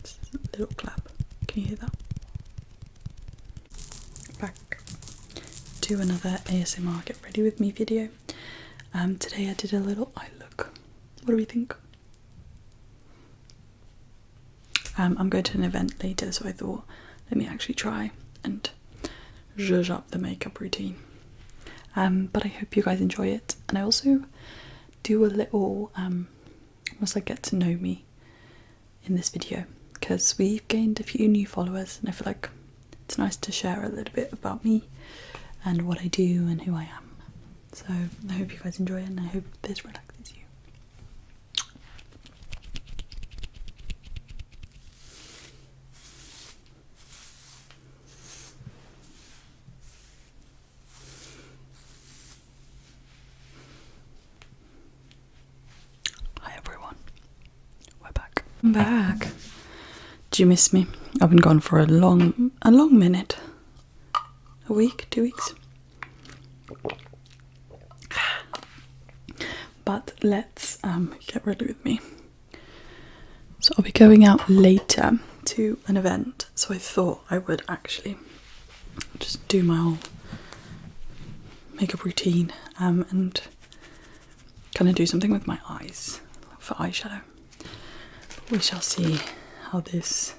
Just a little clap. Can you hear that? Back to another ASMR Get Ready With Me video. Today I did a little eye look. What do we think? I'm going to an event later, so I thought, let me actually try and zhuzh up the makeup routine. But I hope you guys enjoy it. And I also do a little, almost like get to know me in this video, because we've gained a few new followers and I feel like it's nice to share a little bit about me and what I do and who I am. So I hope you guys enjoy it and I hope this relaxes you. Hi everyone, we're back. I'm back. Did you miss me? I've been gone for a long minute. A week, 2 weeks. But let's get ready with me. So I'll be going out later to an event, so I thought I would actually just do my whole makeup routine and kind of do something with my eyes for eyeshadow. But we shall see how this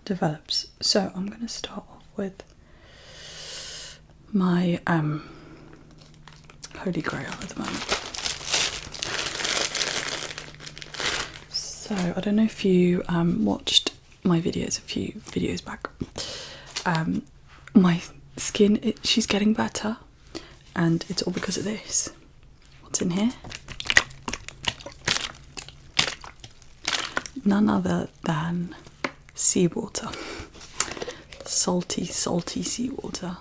develops. So I'm going to start off with my holy grail at the moment. So I don't know if you watched my videos a few videos back. My skin, she's getting better, and it's all because of this. What's in here? None other than seawater. Salty seawater.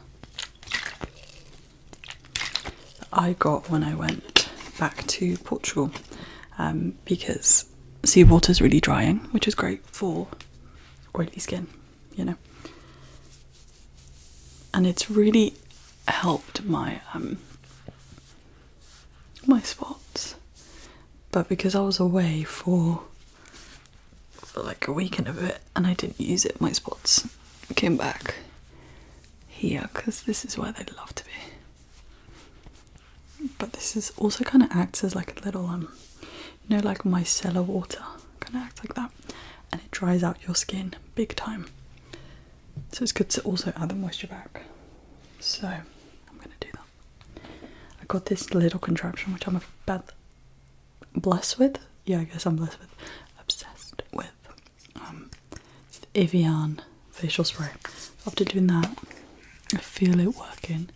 I got when I went back to Portugal, because seawater is really drying, which is great for oily skin, you know. And it's really helped my my spots. But because I was away for like a week and a bit and I didn't use it, my spots came back here because this is where they'd love to be. But this is also kind of acts as like a little you know, like micellar water, kind of acts like that, and it dries out your skin big time. So it's good to also add the moisture back. So I'm gonna do that. I got this little contraption which I'm blessed with. Yeah, I guess I'm obsessed with. It's the Evian facial spray. After doing that, I feel it working.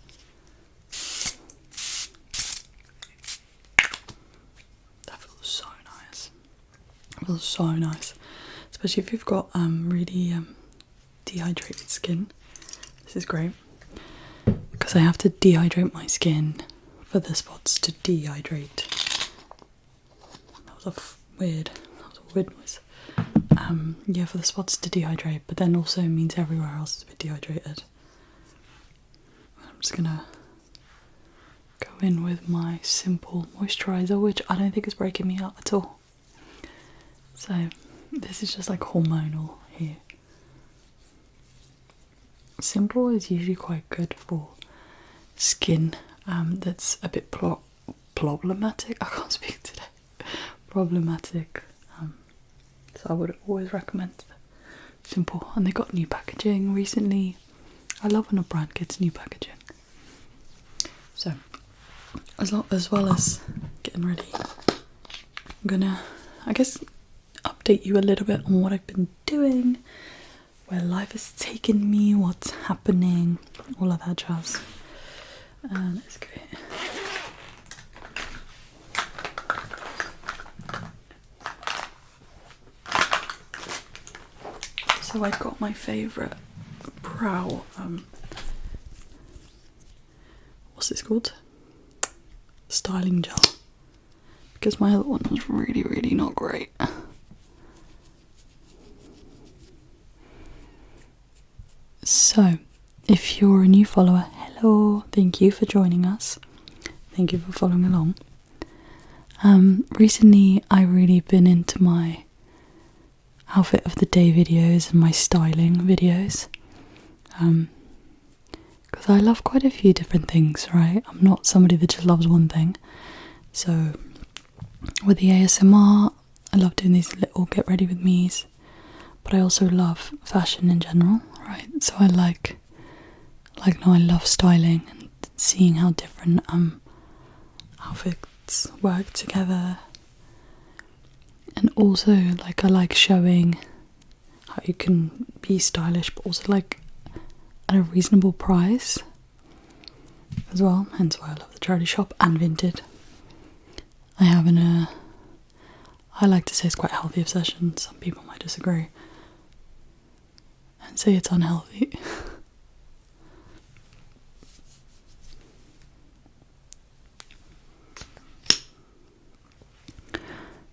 Feels so nice, especially if you've got really dehydrated skin. This is great because I have to dehydrate my skin for the spots to dehydrate. That was a weird noise. Yeah, for the spots to dehydrate, but then also means everywhere else is a bit dehydrated. I'm just gonna go in with my simple moisturizer, which I don't think is breaking me out at all. So this is just like hormonal here. Simple is usually quite good for skin that's a bit problematic. I can't speak today. Problematic. So I would always recommend simple. And they got new packaging recently. I love when a brand gets new packaging. So as well as getting ready, I'm gonna, I guess, update you a little bit on what I've been doing, where life has taken me, what's happening, all of that jazz. And let's go here. So I got my favourite brow, what's this called? Styling gel. Because my other one was really not great. So, if you're a new follower, hello, thank you for joining us. Thank you for following along. Recently, I've really been into my outfit of the day videos and my styling videos. Because I love quite a few different things, right? I'm not somebody that just loves one thing. So with the ASMR, I love doing these little get ready with me's, but I also love fashion in general, right? So I like now I love styling and seeing how different outfits work together. And also, like, I like showing how you can be stylish, but also, like, at a reasonable price as well. Hence why I love the charity shop and Vinted. I have I like to say it's quite a healthy obsession. Some people might disagree and say it's unhealthy.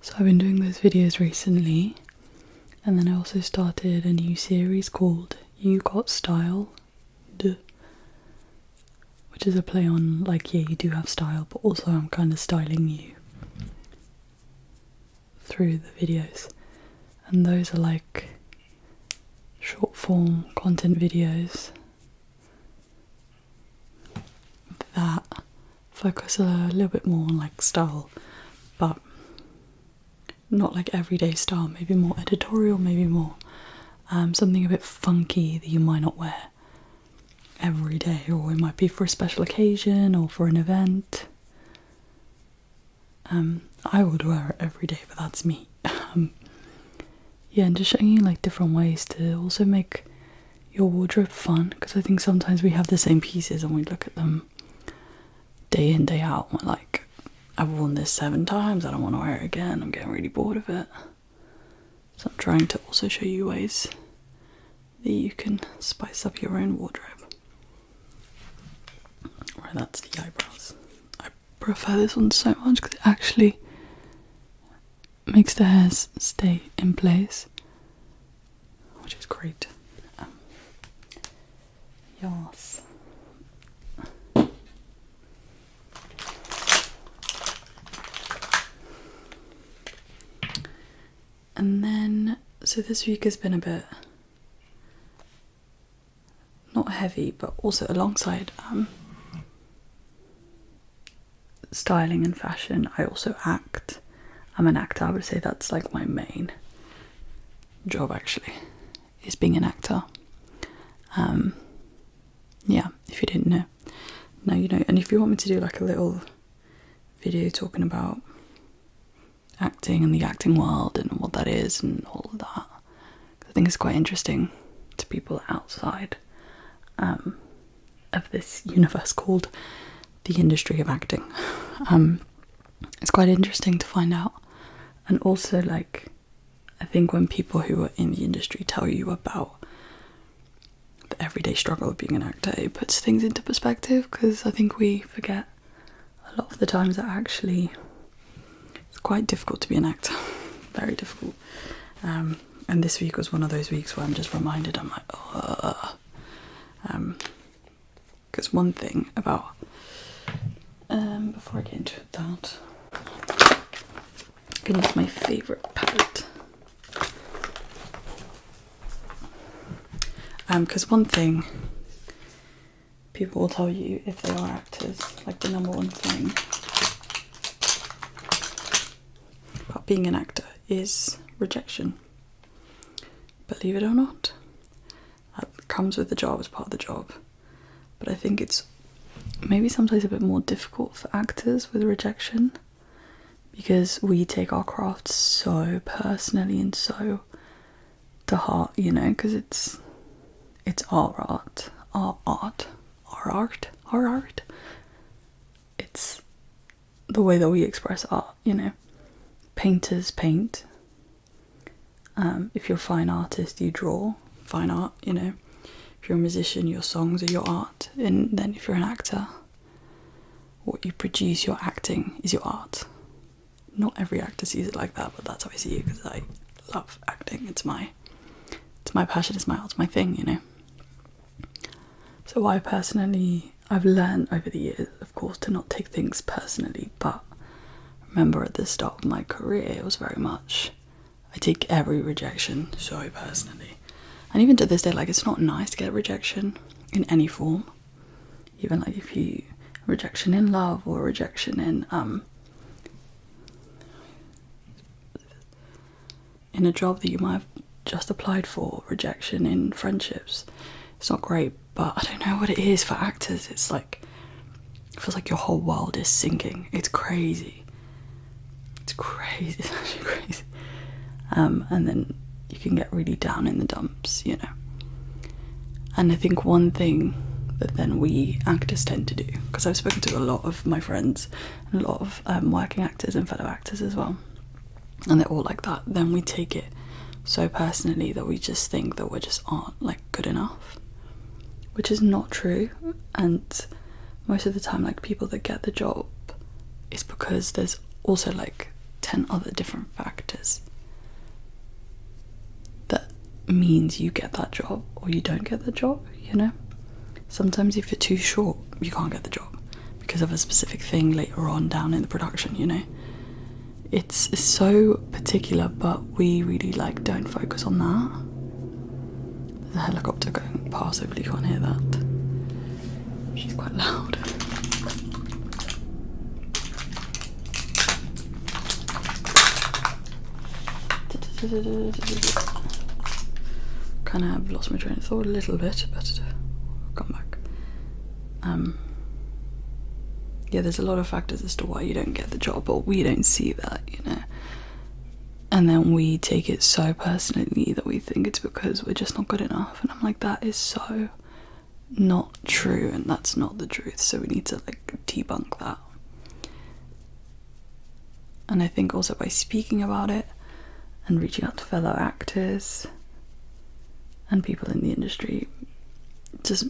So I've been doing those videos recently, and then I also started a new series called You Got Style, which is a play on, like, yeah, you do have style, but also I'm kind of styling you through the videos. And those are like short form content videos that focus a little bit more on, like, style, but not like everyday style, maybe more editorial, maybe more something a bit funky that you might not wear every day, or it might be for a special occasion or for an event. I would wear it every day, but that's me. Yeah, and just showing you, like, different ways to also make your wardrobe fun, because I think sometimes we have the same pieces and we look at them day in, day out, and we're like, I've worn this 7 times, I don't want to wear it again, I'm getting really bored of it. So I'm trying to also show you ways that you can spice up your own wardrobe. Right, that's the eyebrows. I prefer this one so much because it actually makes the hairs stay in place, which is great. Yes. And then, so this week has been a bit, not heavy, but also alongside styling and fashion, I also act. I'm an actor. I would say that's like my main job, actually, is being an actor. Yeah, if you didn't know, now you know. And if you want me to do like a little video talking about acting and the acting world and what that is and all of that, I think it's quite interesting to people outside of this universe called the industry of acting. It's quite interesting to find out. And also, like, I think when people who are in the industry tell you about the everyday struggle of being an actor, it puts things into perspective, because I think we forget a lot of the times that actually it's quite difficult to be an actor. Very difficult. And this week was one of those weeks where I'm just reminded, I'm like, oh. Because one thing about, before I get into that, I'm gonna use my favourite palette. Because one thing people will tell you if they are actors, like the number one thing about being an actor is rejection. Believe it or not, that comes with the job, as part of the job. But I think it's maybe sometimes a bit more difficult for actors with rejection, because we take our craft so personally and so to heart, you know, because it's our art. It's the way that we express art, you know. Painters paint. If you're a fine artist, you draw fine art, you know. If you're a musician, your songs are your art. And then if you're an actor, what you produce, your acting, is your art. Not every actor sees it like that, but that's how I see it, because I love acting. It's my passion, it's my art, it's my thing, you know. So I've learned over the years, of course, to not take things personally, but remember at the start of my career, it was very much, I take every rejection so personally. And even to this day, like, it's not nice to get rejection in any form. Even like if you rejection in love or rejection in a job that you might have just applied for, rejection in friendships. It's not great, but I don't know what it is for actors. It's like, it feels like your whole world is sinking. It's crazy. It's crazy. It's actually crazy. And then you can get really down in the dumps, you know. And I think one thing that then we actors tend to do, because I've spoken to a lot of my friends and a lot of working actors and fellow actors as well, and they're all like that, then we take it so personally that we just think that we just aren't like good enough, which is not true. And most of the time, like, people that get the job is because there's also like 10 other different factors that means you get that job or you don't get the job, you know. Sometimes if you're too short, you can't get the job because of a specific thing later on down in the production, you know. It's so particular, but we really like don't focus on that. There's a helicopter going past, hopefully you can't hear that. She's quite loud. Kind of have lost my train of thought a little bit, but I'll come back. Yeah, there's a lot of factors as to why you don't get the job, but we don't see that, you know. And then we take it so personally that we think it's because we're just not good enough. And I'm like, that is so not true, and that's not the truth. So we need to like debunk that. And I think also by speaking about it and reaching out to fellow actors and people in the industry, just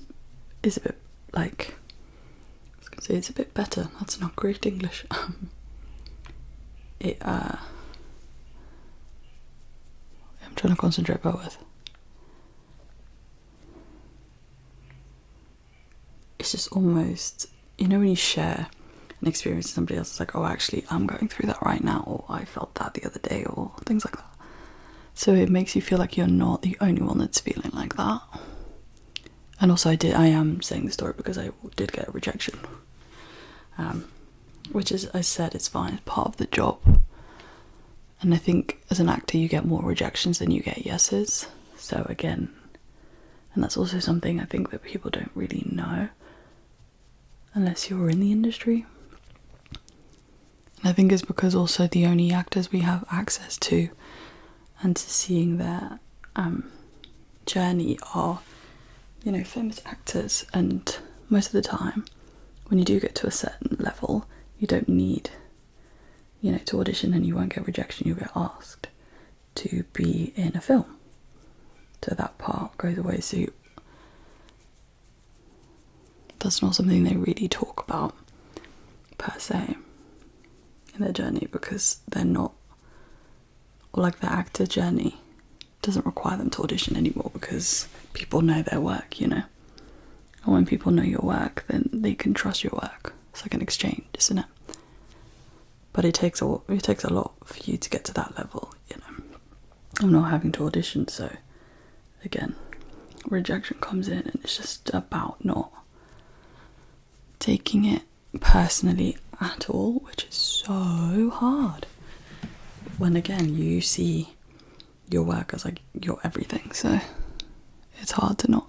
is a bit like, I was gonna say it's a bit better. That's not great English. I'm trying to concentrate both. It's just almost, you know, when you share an experience with somebody else, it's like, oh, actually, I'm going through that right now, or I felt that the other day, or things like that. So it makes you feel like you're not the only one that's feeling like that. And also I am saying the story because I did get a rejection. Which is, I said, it's fine, it's part of the job. And I think as an actor you get more rejections than you get yeses. So again, and that's also something I think that people don't really know unless you're in the industry. And I think it's because also the only actors we have access to and to seeing their journey are, you know, famous actors. And most of the time when you do get to a certain level, you don't need, you know, to audition, and you won't get rejection, you'll get asked to be in a film. So that part goes away. So that's not something they really talk about per se in their journey, because they're not, or like their actor journey doesn't require them to audition anymore because people know their work, you know. And when people know your work, then they can trust your work. It's like an exchange, isn't it? But it takes a lot for you to get to that level, you know. I'm not having to audition, so again, rejection comes in, and it's just about not taking it personally at all, which is so hard. When again, you see your work as like your everything, so it's hard to not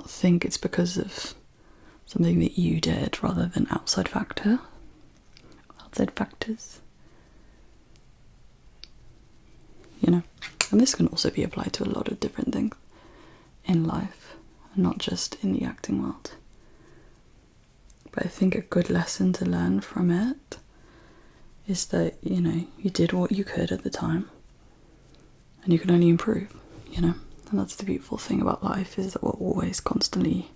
think it's because of something that you did rather than outside factors. You know, and this can also be applied to a lot of different things in life, and not just in the acting world. But I think a good lesson to learn from it is that, you know, you did what you could at the time, and you can only improve, you know. And that's the beautiful thing about life, is that we're always constantly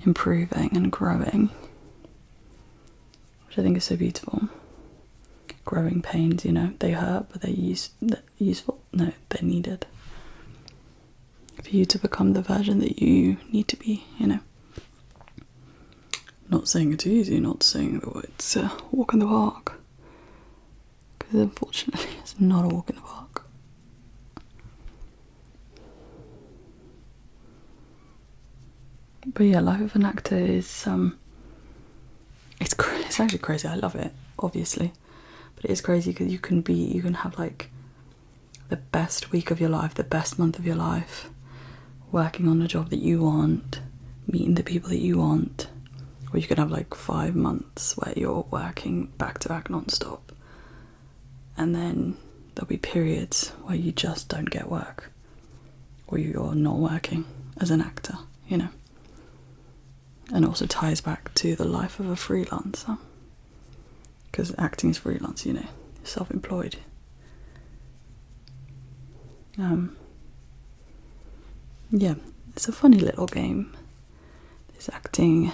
improving and growing, which I think is so beautiful. Growing pains, you know, they hurt, but they're useful. No, they're needed for you to become the version that you need to be, you know. Not saying it's easy, not saying that it's a walk in the park, because unfortunately it's not a walk in the park. But yeah, life of an actor is it's actually crazy. I love it, obviously, but it is crazy because you can have like the best week of your life, the best month of your life, working on a job that you want, meeting the people that you want, or you could have like 5 months where you're working back to back non-stop, and then there'll be periods where you just don't get work, or you're not working as an actor, you know. And also ties back to the life of a freelancer, because acting is freelance, you know, self-employed. Yeah, it's a funny little game, this acting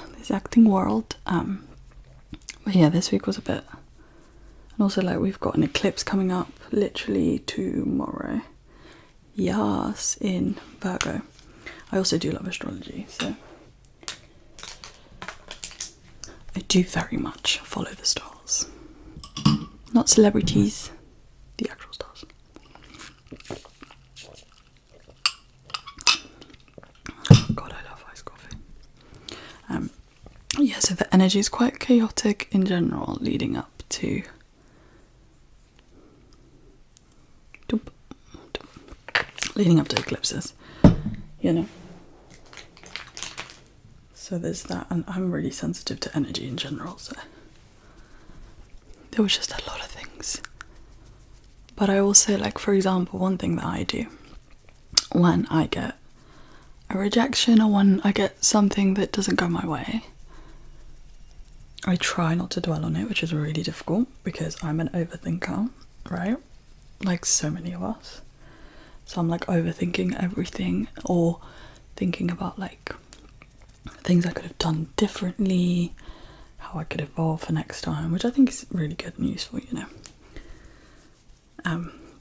world. But yeah, this week was a bit, and also like we've got an eclipse coming up literally tomorrow. Yes, in Virgo. I also do love astrology, so I do very much follow the stars. Not celebrities, the actual stars. God, I love iced coffee. Yeah, so the energy is quite chaotic in general leading up to eclipses, you know. So there's that, and I'm really sensitive to energy in general, so there was just a lot of things. But I also, like, for example, one thing that I do when I get a rejection or when I get something that doesn't go my way, I try not to dwell on it, which is really difficult because I'm an overthinker, right? Like so many of us. So I'm like overthinking everything, or thinking about like things I could have done differently, how I could evolve for next time, which I think is really good and useful, you know.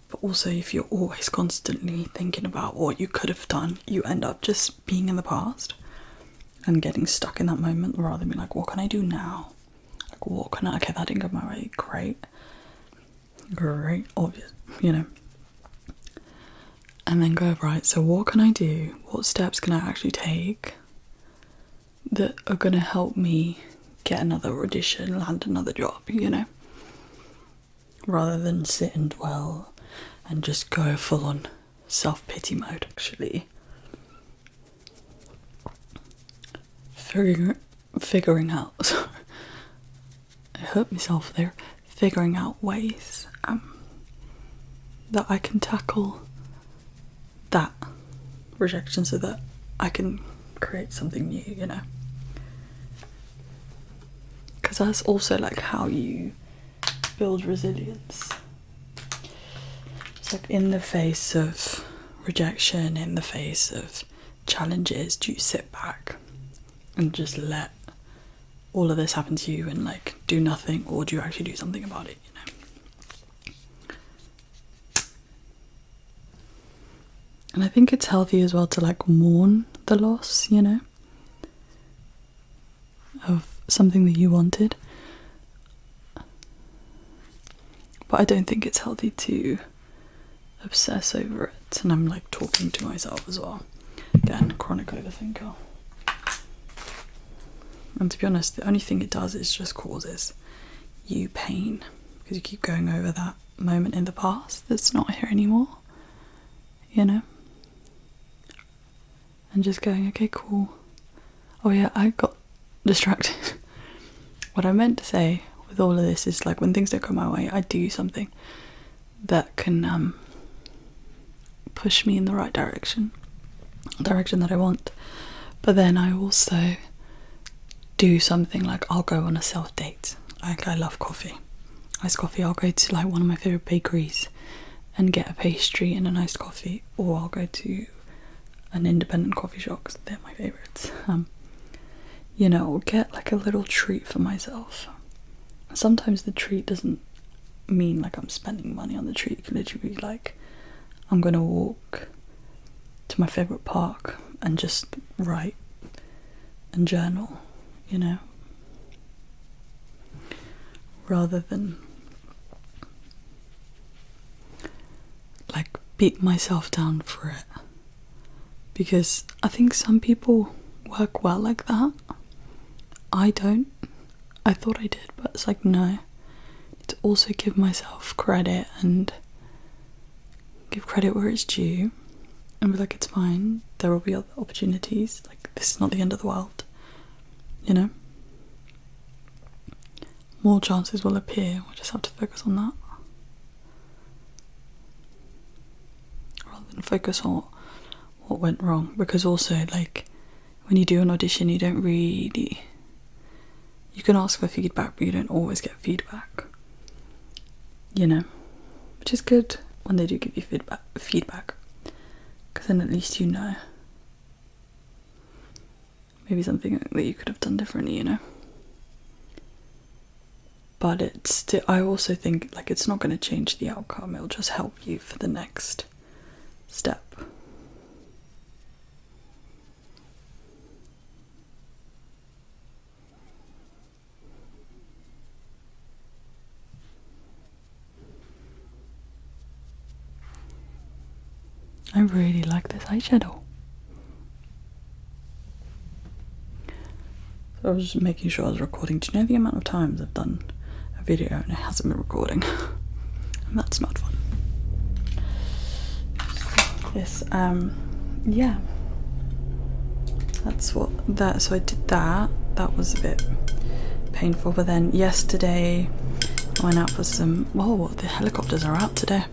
But also if you're always constantly thinking about what you could have done, you end up just being in the past and getting stuck in that moment rather than being like, what can I do now? Like, what can I, okay, that didn't go my way, great, obvious, you know. And then go, right, so what can I do? What steps can I actually take that are going to help me get another audition, land another job, you know? Rather than sit and dwell and just go full on self-pity mode, actually. Figuring out, sorry, I hurt myself there, figuring out ways that I can tackle that rejection so that I can create something new, you know. Because that's also like how you build resilience. It's like in the face of rejection, in the face of challenges, do you sit back and just let all of this happen to you and like do nothing, or do you actually do something about it, you know? And I think it's healthy as well to like mourn the loss, you know, of something that you wanted. But I don't think it's healthy to obsess over it. And I'm like talking to myself as well. Again, chronic overthinker. And to be honest, the only thing it does is just causes you pain, because you keep going over that moment in the past that's not here anymore, you know? And just going, okay, cool. Oh yeah, I got distracted. What I meant to say with all of this is like when things don't go my way, I do something that can push me in the right direction that I want. But then I also do something like I'll go on a self-date. Like, I love coffee, iced coffee. I'll go to like one of my favourite bakeries and get a pastry and an iced coffee, or I'll go to an independent coffee shop because they're my favourites. You know, I'll get like a little treat for myself. Sometimes the treat doesn't mean like I'm spending money on the treat. It can literally be like, I'm going to walk to my favourite park and just write and journal, you know, rather than beat myself down for it, because I think some people work well like that. I don't. I thought I did, but it's like, no. To also give myself credit and give credit where it's due and be like, it's fine, there will be other opportunities, like this is not the end of the world, you know? More chances will appear, we'll just have to focus on that rather than focus on what went wrong. Because also, like, when you do an audition, you don't really, you can ask for feedback, but you don't always get feedback, you know, which is good when they do give you feedback, because then at least you know maybe something that you could have done differently, you know. But it's still, I also think, like, it's not going to change the outcome, it'll just help you for the next step. I really like this eyeshadow. So I was just making sure I was recording. Do you know the amount of times I've done a video and it hasn't been recording? And that's not fun. This, yeah. That's what that, so I did that. That was a bit painful. But then yesterday I went out for some, whoa, the helicopters are out today.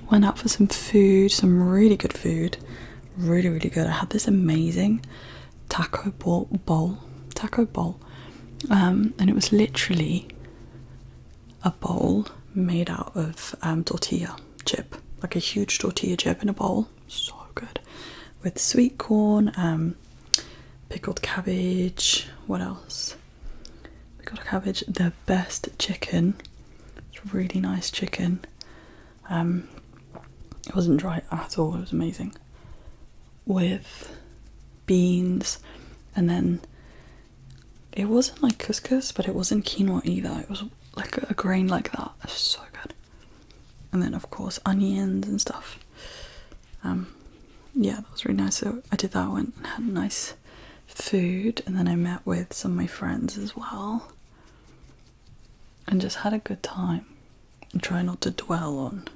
Went out for some food, some really good food. Really, really good. I had this amazing taco bowl. And it was literally a bowl made out of tortilla chip. Like a huge tortilla chip in a bowl. So good. With sweet corn, pickled cabbage. What else? Pickled cabbage. The best chicken. It's really nice chicken. It wasn't dry at all, it was amazing. With beans, and then it wasn't like couscous, but it wasn't quinoa either. It was like a grain like that. It was so good. And then of course onions and stuff. Yeah, that was really nice. So I did that, went and had nice food, and then I met with some of my friends as well. And just had a good time. And try not to dwell on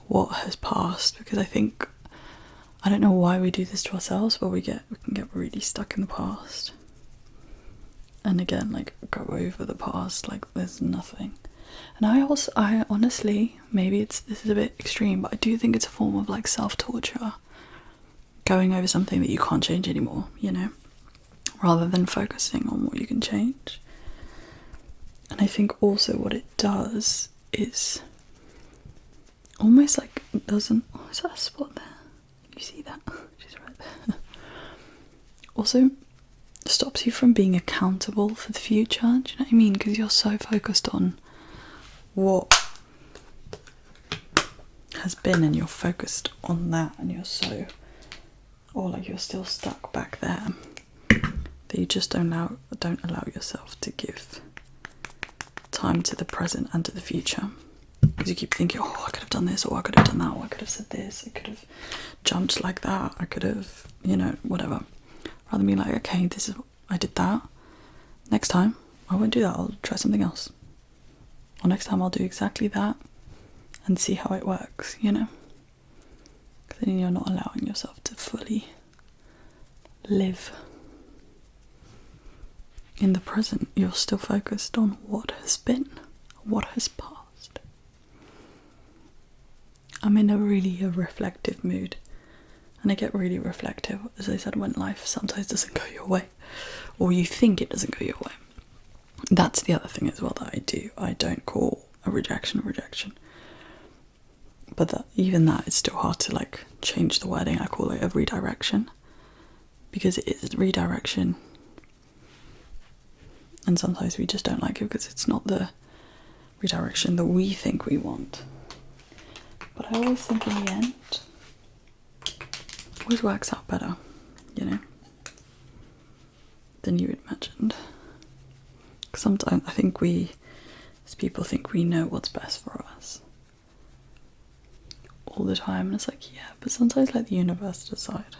what has passed, because I think, I don't know why we do this to ourselves, but we can get really stuck in the past. And again, like, go over the past like there's nothing. And I honestly, maybe this is a bit extreme, but I do think it's a form of like self-torture, going over something that you can't change anymore, you know, rather than focusing on what you can change. And I think also what it does is almost like it doesn't, oh, is that a spot there? You see that? She's right there. Also stops you from being accountable for the future, do you know what I mean? Because you're so focused on what has been, and you're focused on that, and you're so, or like you're still stuck back there, that you just don't allow yourself to give time to the present and to the future. Because you keep thinking, oh, I could have done this, or I could have done that, or I could have said this, I could have jumped like that, I could have, you know, whatever. Rather than be like, okay, I did that. Next time, I won't do that, I'll try something else. Or next time I'll do exactly that and see how it works, you know? Because then you're not allowing yourself to fully live in the present. You're still focused on what has been, what has passed. I'm in a really reflective mood, and I get really reflective, as I said, when life sometimes doesn't go your way, or you think it doesn't go your way. That's the other thing as well that I do. I don't call a rejection, but even that is still hard to like change the wording. I call it a redirection, because it is redirection, and sometimes we just don't like it because it's not the redirection that we think we want. But I always think in the end, it always works out better, you know, than you had imagined. Sometimes I think we, as people, think we know what's best for us, all the time, and it's like, yeah, but sometimes let the universe decide.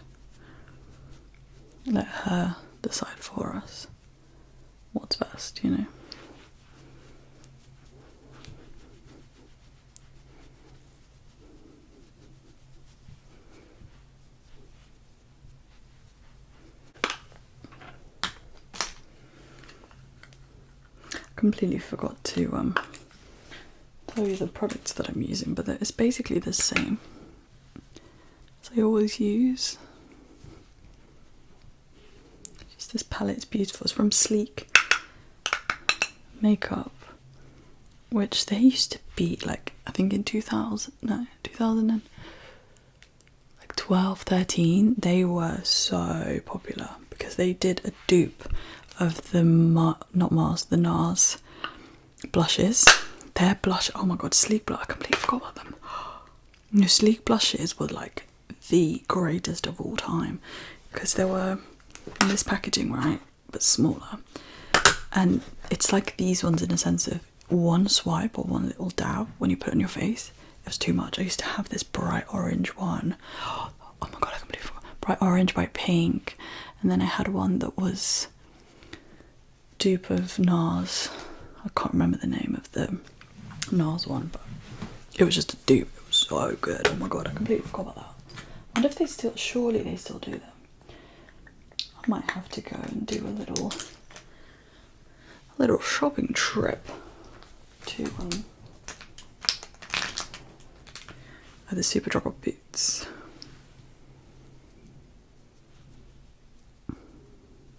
Let her decide for us what's best, you know. Completely forgot to tell you the products that I'm using, but it's basically the same as I always use. Just this palette's beautiful. It's from Sleek Makeup, which they used to be like, I think in 2012, 13, they were so popular because they did a dupe of the the NARS blushes. Their blush, oh my god, Sleek blush, I completely forgot about them. You know, Sleek blushes were like the greatest of all time because they were in this packaging, right, but smaller. And it's like these ones in a sense of one swipe or one little dab when you put it on your face. It was too much. I used to have this bright orange one. Oh my god, I completely forgot. Bright orange, bright pink. And then I had one that was dupe of NARS. I can't remember the name of the NARS one, but it was just a dupe. It was so good. Oh my god, I completely forgot about that. I wonder if they still, surely they still do them. I might have to go and do a little shopping trip to the Superdrug Boots.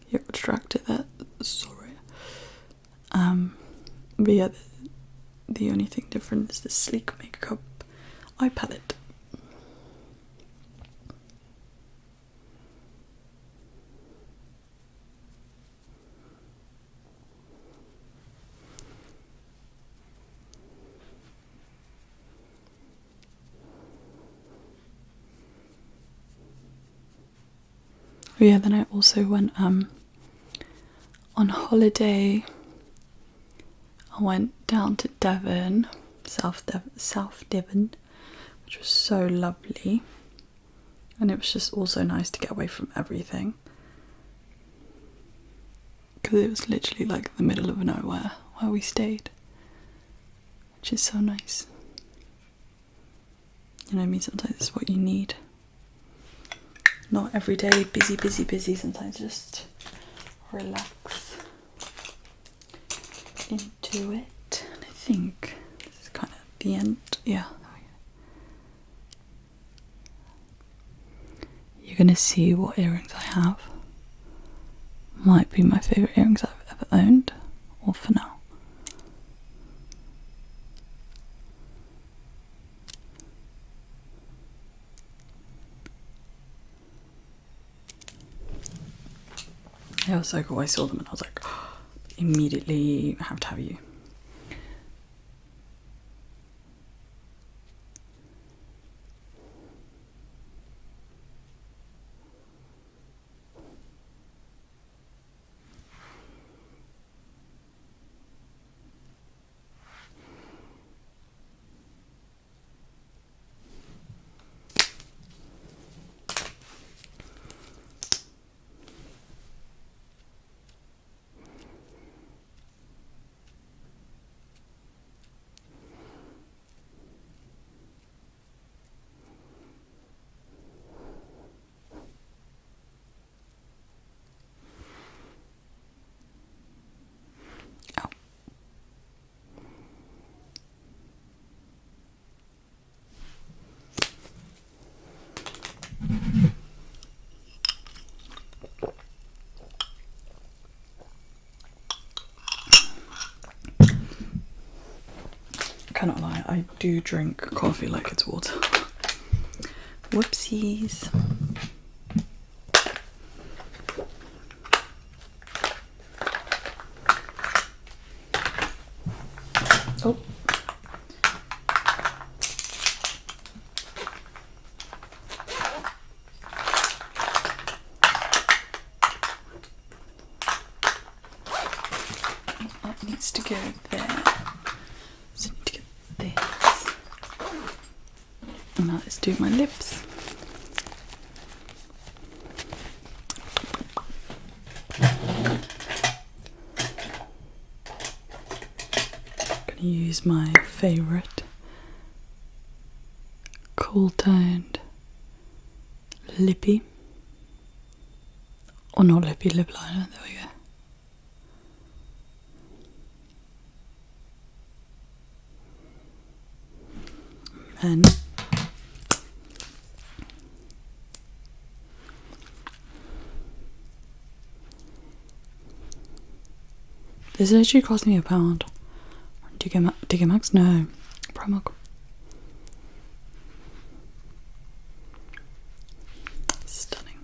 You got distracted there, sorry. But yeah, the only thing different is the Sleek Makeup eye palette. Oh yeah, then I also went on holiday. I went down to Devon, South Devon, which was so lovely, and it was just also nice to get away from everything because it was literally like the middle of nowhere where we stayed, which is so nice. You know what I mean? Sometimes it's what you need. Not every day busy, busy, busy. Sometimes just relax into it. And I think this is kind of the end. Yeah, there we go. You're gonna see what earrings I have. Might be my favourite earrings I've ever owned, or for now. It was so cool. I saw them and I was like, oh, immediately have to have you. Cannot lie, I do drink coffee like it's water. Whoopsies. Oh. That needs to go there. So I need to get this. And now let's do my lips. I'm gonna use my favourite cool toned lippy, or not lippy, lip liner, there we go. And this literally cost me £1. DK Max? No. Primark. Stunning.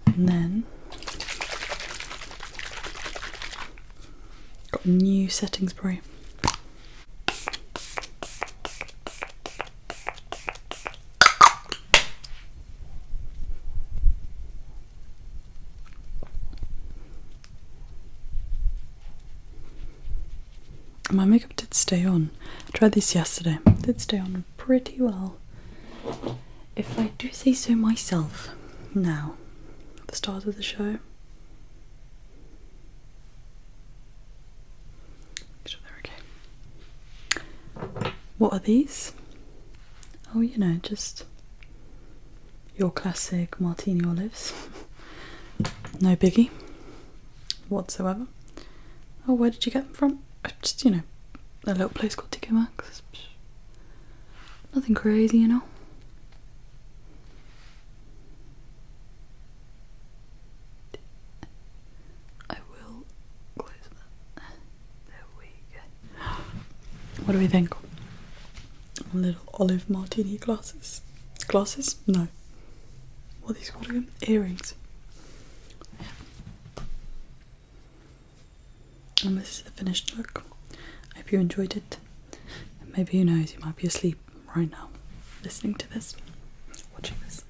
And then got a new setting spray. My makeup did stay on. I tried this yesterday. It did stay on pretty well, if I do say so myself. Now, at the start of the show. There we go. What are these? Oh, you know, just your classic martini olives. No biggie whatsoever. Oh, where did you get them from? Just, you know, a little place called TK Maxx. Nothing crazy, you know. I will close that. There we go. What do we think? Little olive martini glasses. Glasses? No. What are these called again? Earrings. And this is the finished look. I hope you enjoyed it. And maybe, who knows, you might be asleep right now, listening to this, watching this.